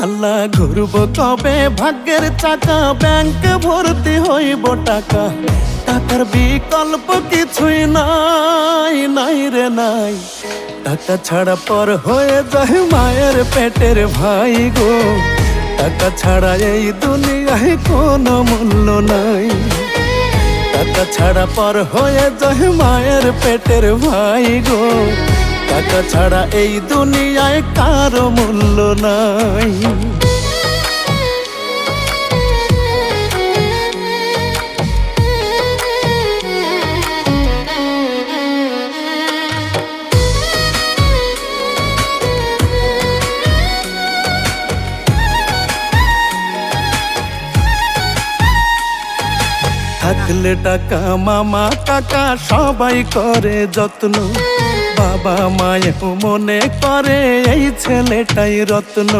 আল্লাহ ঘুরব কবে ভাগ্যের চাকা, ব্যাংকে ভর্তি হইব টাকা, টাকার বিকল্প কিছুই নাই, নাই রে নাই। টাকা ছাড়া পর হয়ে যায় মায়ের পেটের ভাই গো, টাকা ছাড়া এই দুনিয়ায় কোনো মূল্য নাই। টাকা ছাড়া পর হয়ে যায় মায়ের পেটের ভাই গো, টাকা ছাড়া এই দুনিয়ায় কারো মূল্য নাই। থাকলে টাকা মামা কাকা সবাই করে যত্ন, বাবা মায়েও মনে করে এই ছেলেটাই রত্ন।